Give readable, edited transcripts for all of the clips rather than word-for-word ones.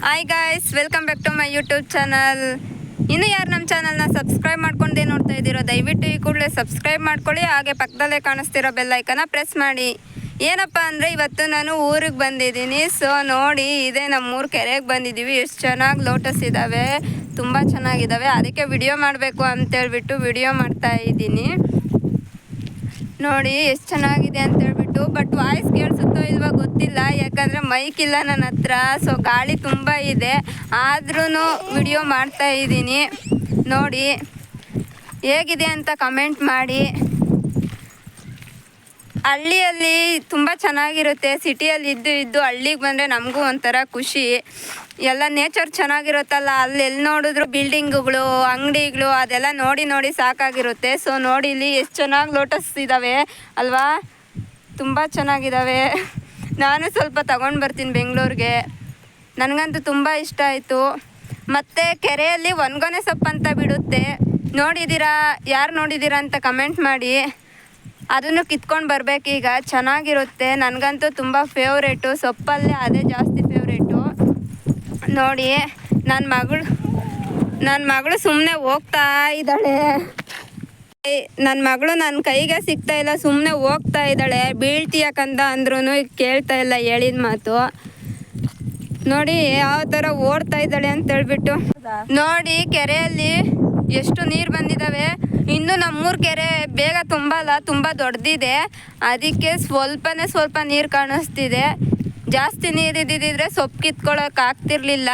Hi guys, welcome back to my YouTube channel. ಇನ್ನು ಯಾರು ನಮ್ಮ ಚಾನಲ್ನ ಸಬ್ಸ್ಕ್ರೈಬ್ ಮಾಡ್ಕೊಂಡೇ ನೋಡ್ತಾ ಇದ್ದೀರೋ ದಯವಿಟ್ಟು ಈ ಕೂಡಲೇ ಸಬ್ಸ್ಕ್ರೈಬ್ ಮಾಡ್ಕೊಳ್ಳಿ. ಹಾಗೆ ಪಕ್ಕದಲ್ಲೇ ಕಾಣಿಸ್ತಿರೋ ಬೆಲ್ಲೈಕನ್ನ ಪ್ರೆಸ್ ಮಾಡಿ. ಏನಪ್ಪ ಅಂದರೆ ಇವತ್ತು ನಾನು ಊರಿಗೆ ಬಂದಿದ್ದೀನಿ. ಸೊ ನೋಡಿ, ಇದೇ ನಮ್ಮೂರು ಕೆರೆಗೆ ಬಂದಿದ್ದೀವಿ. ಎಷ್ಟು ಚೆನ್ನಾಗಿ ಲೋಟಸ್ ಇದ್ದಾವೆ, ತುಂಬ ಚೆನ್ನಾಗಿದ್ದಾವೆ. ಅದಕ್ಕೆ ವಿಡಿಯೋ ಮಾಡಬೇಕು ಅಂತೇಳ್ಬಿಟ್ಟು ವಿಡಿಯೋ ಮಾಡ್ತಾ ಇದ್ದೀನಿ. ನೋಡಿ ಎಷ್ಟು ಚೆನ್ನಾಗಿದೆ ಅಂತೇಳ್ಬಿಟ್ಟು. ಬಟ್ ವಾಯ್ಸ್ ಕೇಳಿಸುತ್ತೋ ಇಲ್ವೋ ಗೊತ್ತಿಲ್ಲ, ಯಾಕಂದರೆ ಮೈಕ್ ಇಲ್ಲ ನನ್ನ ಹತ್ರ. ಸೊ ಗಾಳಿ ತುಂಬ ಇದೆ, ಆದ್ರೂ ವಿಡಿಯೋ ಮಾಡ್ತಾ ಇದ್ದೀನಿ. ನೋಡಿ ಹೇಗಿದೆ ಅಂತ ಕಮೆಂಟ್ ಮಾಡಿ. ಹಳ್ಳಿಯಲ್ಲಿ ತುಂಬ ಚೆನ್ನಾಗಿರುತ್ತೆ. ಸಿಟಿಯಲ್ಲಿ ಇದ್ದು ಹಳ್ಳಿಗೆ ಬಂದರೆ ನಮಗೂ ಒಂಥರ ಖುಷಿ. ಎಲ್ಲ ನೇಚರ್ ಚೆನ್ನಾಗಿರುತ್ತಲ್ಲ, ಅಲ್ಲಿ ಎಲ್ಲಿ ನೋಡಿದ್ರು ಬಿಲ್ಡಿಂಗುಗಳು, ಅಂಗಡಿಗಳು, ಅದೆಲ್ಲ ನೋಡಿ ಸಾಕಾಗಿರುತ್ತೆ. ಸೊ ನೋಡಿ ಇಲ್ಲಿ ಎಷ್ಟು ಚೆನ್ನಾಗಿ ಲೋಟಸ್ ಇದ್ದಾವೆ ಅಲ್ವಾ, ತುಂಬ ಚೆನ್ನಾಗಿದ್ದಾವೆ. ನಾನು ಸ್ವಲ್ಪ ತಗೊಂಡು ಬರ್ತೀನಿ ಬೆಂಗಳೂರಿಗೆ. ನನಗಂತೂ ತುಂಬ ಇಷ್ಟ ಆಯಿತು. ಮತ್ತು ಕೆರೆಯಲ್ಲಿ ಒಣಗೊನೆ ಸೊಪ್ಪು ಅಂತ ಬಿಡುತ್ತೆ, ನೋಡಿದ್ದೀರಾ? ಯಾರು ನೋಡಿದ್ದೀರಾ ಅಂತ ಕಮೆಂಟ್ ಮಾಡಿ. ಅದನ್ನು ಕಿತ್ಕೊಂಡು ಬರಬೇಕೀಗ, ಚೆನ್ನಾಗಿರುತ್ತೆ. ನನಗಂತೂ ತುಂಬ ಫೇವ್ರೇಟು, ಸೊಪ್ಪಲ್ಲೇ ಅದೇ ಜಾಸ್ತಿ ಫೇವ್ರೇಟು. ನೋಡಿ ನನ್ನ ಮಗಳು ಸುಮ್ಮನೆ ಹೋಗ್ತಾ ಇದ್ದಾಳೆ. ನನ್ನ ಮಗಳು ನನ್ನ ಕೈಗೆ ಸಿಗ್ತಾ ಇಲ್ಲ, ಸುಮ್ಮನೆ ಹೋಗ್ತಾ ಇದ್ದಾಳೆ. ಬೀಳ್ತೀಯಕ್ಕಂತ ಅಂದ್ರೂ ಕೇಳ್ತಾ ಇಲ್ಲ ಹೇಳಿದ ಮಾತು. ನೋಡಿ ಯಾವ ಥರ ಓಡ್ತಾ ಇದ್ದಾಳೆ ಅಂತ ಹೇಳ್ಬಿಟ್ಟು. ನೋಡಿ ಕೆರೆಯಲ್ಲಿ ಎಷ್ಟು ನೀರು ಬಂದಿದ್ದಾವೆ. ಇನ್ನು ನಮ್ಮೂರು ಕೆರೆ ಬೇಗ ತುಂಬಲ್ಲ, ತುಂಬ ದೊಡ್ಡದಿದೆ. ಅದಕ್ಕೆ ಸ್ವಲ್ಪ ನೀರು ಕಾಣಿಸ್ತಿದೆ. ಜಾಸ್ತಿ ನೀರಿದ್ದಿದ್ರೆ ಸೊಪ್ಪು ಕಿತ್ಕೊಳ್ಳೋಕೆ ಆಗ್ತಿರ್ಲಿಲ್ಲ.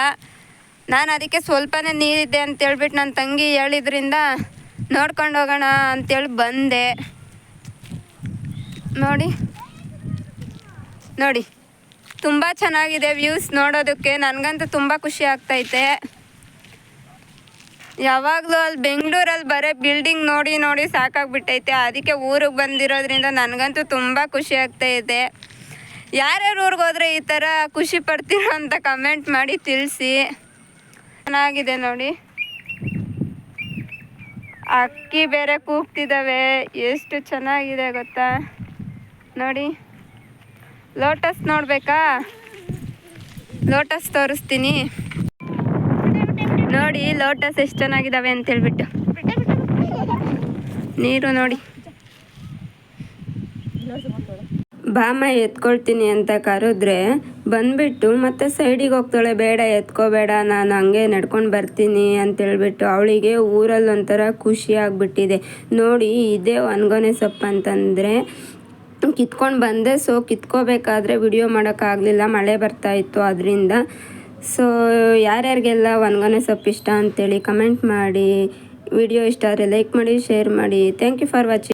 ನಾನು ಅದಕ್ಕೆ ಸ್ವಲ್ಪನೇ ನೀರಿದೆ ಅಂತೇಳ್ಬಿಟ್ಟು ನನ್ನ ತಂಗಿ ಹೇಳಿದ್ರಿಂದ ನೋಡ್ಕೊಂಡು ಹೋಗೋಣ ಅಂತೇಳಿ ಬಂದೆ. ನೋಡಿ ತುಂಬ ಚೆನ್ನಾಗಿದೆ ವ್ಯೂಸ್ ನೋಡೋದಕ್ಕೆ. ನನಗಂತೂ ತುಂಬ ಖುಷಿ ಆಗ್ತೈತೆ. ಯಾವಾಗಲೂ ಅಲ್ಲಿ ಬೆಂಗಳೂರಲ್ಲಿ ಬರೀ ಬಿಲ್ಡಿಂಗ್ ನೋಡಿ ಸಾಕಾಗ್ಬಿಟ್ಟೈತೆ. ಅದಕ್ಕೆ ಊರಿಗೆ ಬಂದಿರೋದ್ರಿಂದ ನನಗಂತೂ ತುಂಬ ಖುಷಿ ಆಗ್ತಾಯಿದೆ. ಯಾರ್ಯಾರು ಊರಿಗೆ ಹೋದರೆ ಈ ಥರ ಖುಷಿ ಪಡ್ತೀರೋ ಅಂತ ಕಮೆಂಟ್ ಮಾಡಿ ತಿಳಿಸಿ. ಚೆನ್ನಾಗಿದೆ ನೋಡಿ, ಅಕ್ಕಿ ಬೇರೆ ಕೂಗ್ತಿದ್ದಾವೆ, ಎಷ್ಟು ಚೆನ್ನಾಗಿದೆ ಗೊತ್ತಾ. ನೋಡಿ ಲೋಟಸ್ ನೋಡಬೇಕಾ? ಲೋಟಸ್ ತೋರಿಸ್ತೀನಿ ನೋಡಿ. ಲೋಟಸ್ ಎಷ್ಟು ಚೆನ್ನಾಗಿದ್ದಾವೆ ಅಂತೇಳ್ಬಿಟ್ಟು. ನೀರು ನೋಡಿ. ಬಾಮ ಎತ್ಕೊಳ್ತೀನಿ ಅಂತ ಕರೆದ್ರೆ ಬಂದ್ಬಿಟ್ಟು ಮತ್ತೆ ಸೈಡಿಗೆ ಹೋಗ್ತಾಳೆ. ಬೇಡ ಎತ್ಕೋಬೇಡ, ನಾನು ಹಂಗೆ ನಡ್ಕೊಂಡು ಬರ್ತೀನಿ ಅಂತೇಳ್ಬಿಟ್ಟು. ಅವಳಿಗೆ ಊರಲ್ಲಿ ಒಂಥರ ಖುಷಿ ಆಗಿಬಿಟ್ಟಿದೆ. ನೋಡಿ ಇದೇ ಒಣಗೊನೆ ಸೊಪ್ಪು ಅಂತಂದರೆ ಕಿತ್ಕೊಂಡು ಬಂದೆ. ಸೊ ಕಿತ್ಕೋಬೇಕಾದ್ರೆ ವಿಡಿಯೋ ಮಾಡೋಕ್ಕಾಗಲಿಲ್ಲ, ಮಳೆ ಬರ್ತಾಯಿತ್ತು ಅದರಿಂದ. ಸೊ ಯಾರ್ಯಾರಿಗೆಲ್ಲ ಒಣಗೊನೆ ಸೊಪ್ಪು ಇಷ್ಟ ಅಂತೇಳಿ ಕಮೆಂಟ್ ಮಾಡಿ. ವಿಡಿಯೋ ಇಷ್ಟ ಆದರೆ ಲೈಕ್ ಮಾಡಿ, ಶೇರ್ ಮಾಡಿ. Thank you for watching.